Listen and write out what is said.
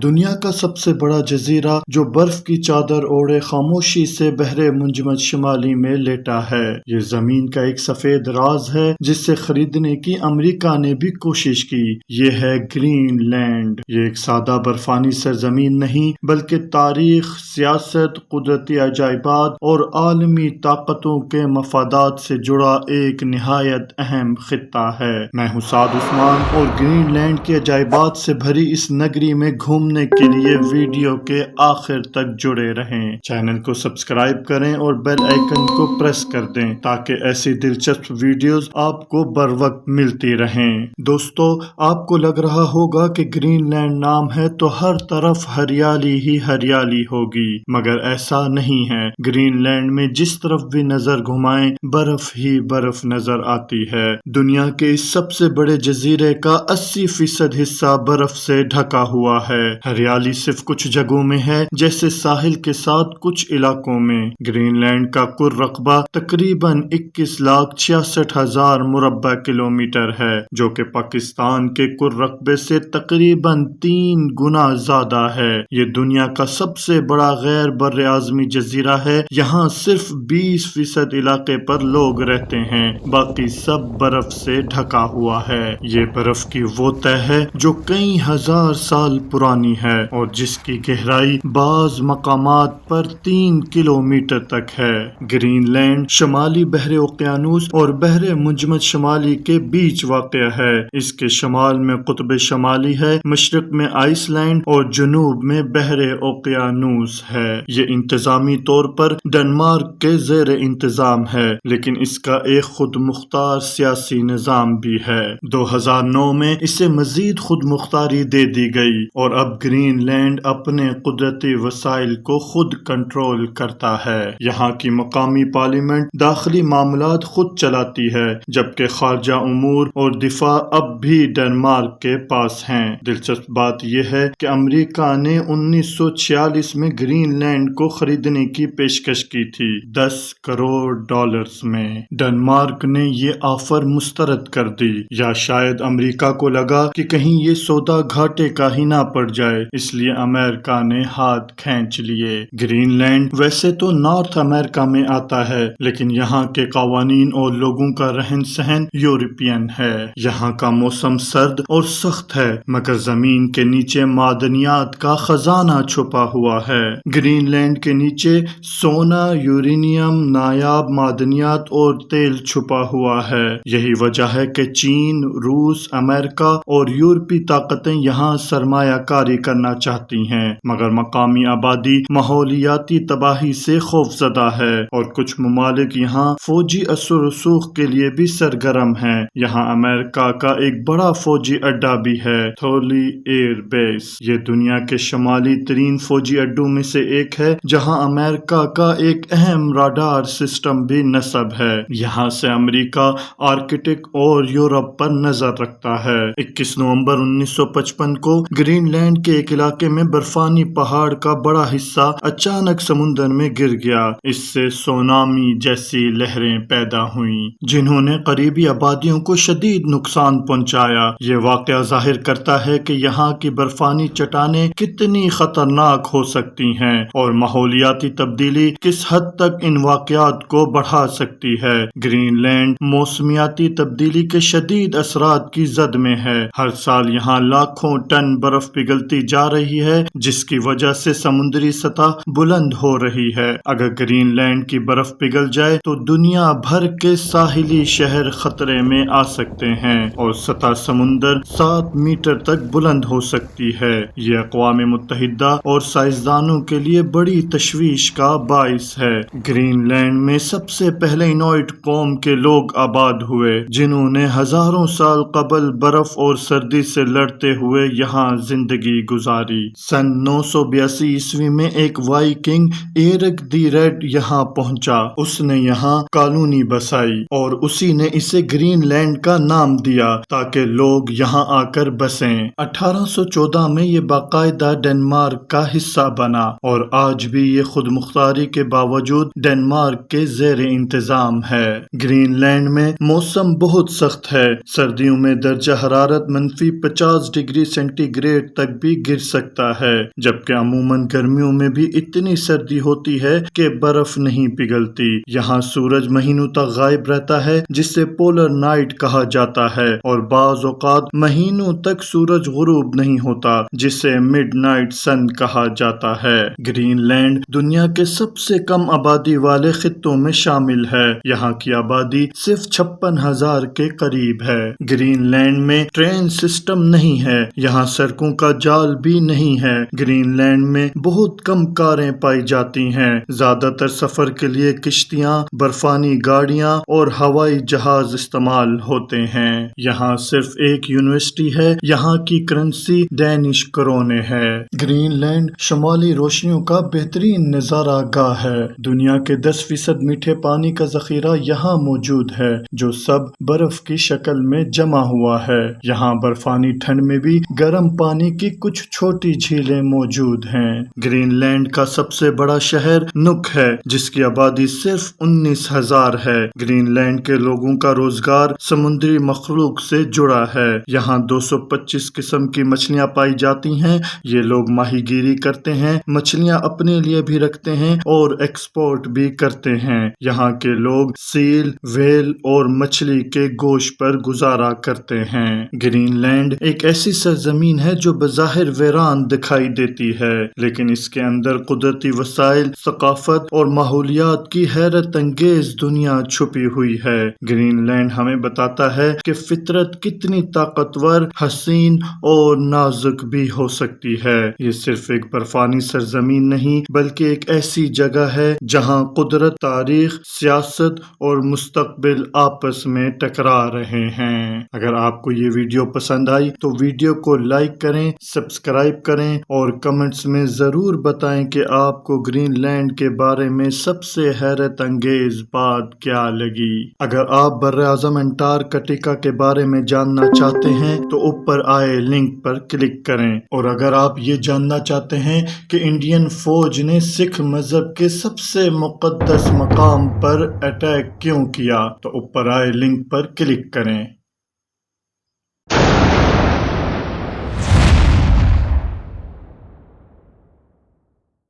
دنیا کا سب سے بڑا جزیرہ جو برف کی چادر اوڑھے خاموشی سے بحر منجمد شمالی میں لیٹا ہے۔ یہ زمین کا ایک سفید راز ہے جس سے خریدنے کی امریکہ نے بھی کوشش کی۔ یہ ہے گرین لینڈ۔ یہ ایک سادہ برفانی سرزمین نہیں بلکہ تاریخ، سیاست، قدرتی عجائبات اور عالمی طاقتوں کے مفادات سے جڑا ایک نہایت اہم خطہ ہے۔ میں ہوں سعد عثمان اور گرین لینڈ کی عجائبات سے بھری اس نگری میں گھومنے کے لیے ویڈیو کے آخر تک جڑے رہیں۔ چینل کو سبسکرائب کریں اور بیل آئیکن کو پریس کر دیں تاکہ ایسی دلچسپ ویڈیوز آپ کو بر وقت ملتی رہیں۔ دوستو، آپ کو لگ رہا ہوگا کہ گرین لینڈ نام ہے تو ہر طرف ہریالی ہی ہریالی ہوگی، مگر ایسا نہیں ہے۔ گرین لینڈ میں جس طرف بھی نظر گھمائیں برف ہی برف نظر آتی ہے۔ دنیا کے اس سب سے بڑے جزیرے کا 80% حصہ برف سے ڈھکا ہوا ہے۔ ہریالی صرف کچھ جگہوں میں ہے، جیسے ساحل کے ساتھ کچھ علاقوں میں۔ گرین لینڈ کا کل رقبہ تقریباً 21,66,000 مربع کلومیٹر ہے، جو کہ پاکستان کے کل رقبے سے تقریباً 3 گنا زیادہ ہے۔ یہ دنیا کا سب سے بڑا غیر بر اعظمی جزیرہ ہے۔ یہاں صرف 20% علاقے پر لوگ رہتے ہیں، باقی سب برف سے ڈھکا ہوا ہے۔ یہ برف کی وہ تہہ ہے جو کئی ہزار سال پرانی ہے اور جس کی گہرائی بعض مقامات پر 3 کلومیٹر تک ہے۔ گرین لینڈ شمالی بحر اوقیانوس اور بحر منجمد شمالی کے بیچ واقع ہے۔ اس کے شمال میں قطب شمالی ہے، مشرق میں آئس لینڈ اور جنوب میں بحر اوقیانوس ہے۔ یہ انتظامی طور پر ڈنمارک کے زیر انتظام ہے، لیکن اس کا ایک خود مختار سیاسی نظام بھی ہے۔ 2009 میں اسے مزید خود مختاری دے دی گئی اور اب گرین لینڈ اپنے قدرتی وسائل کو خود کنٹرول کرتا ہے۔ یہاں کی مقامی پارلیمنٹ داخلی معاملات خود چلاتی ہے، جبکہ خارجہ امور اور دفاع اب بھی ڈنمارک کے پاس ہیں۔ دلچسپ بات یہ ہے کہ امریکہ نے 1946 میں گرین لینڈ کو خریدنے کی پیشکش کی تھی، $10 کروڑ میں۔ ڈنمارک نے یہ آفر مسترد کر دی، یا شاید امریکہ کو لگا کہ کہیں یہ سودا گھاٹے کا ہی نہ پڑ جائے، اس لیے امریکہ نے ہاتھ کھینچ لیے۔ گرین لینڈ ویسے تو نارتھ امریکہ میں آتا ہے، لیکن یہاں کے قوانین اور لوگوں کا رہن سہن یورپین ہے۔ یہاں کا موسم سرد اور سخت ہے، مگر زمین کے نیچے معدنیات کا خزانہ چھپا ہوا ہے۔ گرین لینڈ کے نیچے سونا، یورینیم، نایاب معدنیات اور تیل چھپا ہوا ہے۔ یہی وجہ ہے کہ چین، روس، امریکہ اور یورپی طاقتیں یہاں سرمایہ کاری کرنا چاہتی ہیں، مگر مقامی آبادی ماحولیاتی تباہی سے خوف زدہ ہے اور کچھ ممالک یہاں فوجی اثر و رسوخ کے لیے بھی سرگرم ہیں۔ یہاں امریکہ کا ایک بڑا فوجی اڈہ بھی ہے، تھورلی ایئر بیس۔ یہ دنیا کے شمالی ترین فوجی اڈوں میں سے ایک ہے، جہاں امریکہ کا ایک اہم راڈار سسٹم بھی نصب ہے۔ یہاں سے امریکہ آرکٹک اور یورپ پر نظر رکھتا ہے۔ 21 نومبر 1955 کو گرین لینڈ کے ایک علاقے میں برفانی پہاڑ کا بڑا حصہ اچانک سمندر میں گر گیا۔ اس سے سونامی جیسی لہریں پیدا ہوئیں، جنہوں نے قریبی آبادیوں کو شدید نقصان پہنچایا۔ یہ واقعہ ظاہر کرتا ہے کہ یہاں کی برفانی چٹانیں کتنی خطرناک ہو سکتی ہیں اور ماحولیاتی تبدیلی کس حد تک ان واقعات کو بڑھا سکتی ہے۔ گرین لینڈ موسمیاتی تبدیلی کے شدید اثرات کی زد میں ہے۔ ہر سال یہاں لاکھوں ٹن برف پگھلتی جا رہی ہے، جس کی وجہ سے سمندری سطح بلند ہو رہی ہے۔ اگر گرین لینڈ کی برف پگھل جائے تو دنیا بھر کے ساحلی شہر خطرے میں آ سکتے ہیں اور سطح سمندر 7 میٹر تک بلند ہو سکتی ہے۔ یہ اقوام متحدہ اور سائنسدانوں کے لیے بڑی تشویش کا باعث ہے۔ گرین لینڈ میں سب سے پہلے انویٹ قوم کے لوگ آباد ہوئے، جنہوں نے ہزاروں سال قبل برف اور سردی سے لڑتے ہوئے یہاں زندگی گزاری۔ سن 982 عیسوی میں ایک وائکنگ ایرک دی ریڈ یہاں پہنچا۔ اس نے یہاں کالونی بسائی اور اسی نے اسے گرین لینڈ کا نام دیا تاکہ لوگ یہاں آ کر بسیں۔ 1814 میں یہ باقاعدہ ڈنمارک کا حصہ بنا اور آج بھی یہ خود مختاری کے باوجود ڈنمارک کے زیر انتظام ہے۔ گرین لینڈ میں موسم بہت سخت ہے۔ سردیوں میں درجہ حرارت -50 ڈگری سینٹی گریڈ تک بھی بھی گر سکتا ہے، جبکہ عموماً گرمیوں میں بھی اتنی سردی ہوتی ہے کہ برف نہیں پگھلتی۔ یہاں سورج مہینوں تک غائب رہتا ہے جسے پولر نائٹ کہا جاتا ہے، اور بعض اوقات مہینوں تک سورج غروب نہیں ہوتا جسے مڈ نائٹ سن کہا جاتا ہے۔ گرین لینڈ دنیا کے سب سے کم آبادی والے خطوں میں شامل ہے۔ یہاں کی آبادی صرف 56,000 کے قریب ہے۔ گرین لینڈ میں ٹرین سسٹم نہیں ہے، یہاں سڑکوں کا جال بھی نہیں ہے۔ گرین لینڈ میں بہت کم کاریں پائی جاتی ہیں، زیادہ تر سفر کے لیے کشتیاں، برفانی گاڑیاں اور ہوائی جہاز استعمال ہوتے ہیں۔ یہاں صرف ایک یونیورسٹی ہے، یہاں کی کرنسی ڈینش کرونے ہے۔ گرین لینڈ شمالی روشنیوں کا بہترین نظارہ گاہ ہے۔ دنیا کے 10% میٹھے پانی کا ذخیرہ یہاں موجود ہے، جو سب برف کی شکل میں جمع ہوا ہے۔ یہاں برفانی ٹھنڈ میں بھی گرم پانی کی کچھ چھوٹی جھیلیں موجود ہیں۔ گرین لینڈ کا سب سے بڑا شہر نک ہے، جس کی آبادی صرف 19,000 ہے۔ گرین لینڈ کے لوگوں کا روزگار سمندری مخلوق سے جڑا ہے۔ یہاں 225 قسم کی مچھلیاں پائی جاتی ہیں۔ یہ لوگ ماہی گیری کرتے ہیں، مچھلیاں اپنے لیے بھی رکھتے ہیں اور ایکسپورٹ بھی کرتے ہیں۔ یہاں کے لوگ سیل، ویل اور مچھلی کے گوشت پر گزارا کرتے ہیں۔ گرین لینڈ ایک ایسی سرزمین ہے جو بظاہر ویران دکھائی دیتی ہے، لیکن اس کے اندر قدرتی وسائل، ثقافت اور ماحولیات کی حیرت انگیز دنیا چھپی ہوئی ہے۔ گرین لینڈ ہمیں بتاتا ہے کہ فطرت کتنی طاقتور، حسین اور نازک بھی ہو سکتی ہے۔ یہ صرف ایک برفانی سرزمین نہیں، بلکہ ایک ایسی جگہ ہے جہاں قدرت، تاریخ، سیاست اور مستقبل آپس میں ٹکرا رہے ہیں۔ اگر آپ کو یہ ویڈیو پسند آئی تو ویڈیو کو لائک کریں، سبسکرائب کریں اور کمنٹس میں ضرور بتائیں کہ آپ کو گرین لینڈ کے بارے میں سب سے حیرت انگیز بات کیا لگی۔ اگر آپ براعظم انٹارکٹیکا کے بارے میں جاننا چاہتے ہیں تو اوپر آئے لنک پر کلک کریں، اور اگر آپ یہ جاننا چاہتے ہیں کہ انڈین فوج نے سکھ مذہب کے سب سے مقدس مقام پر اٹیک کیوں کیا تو اوپر آئے لنک پر کلک کریں۔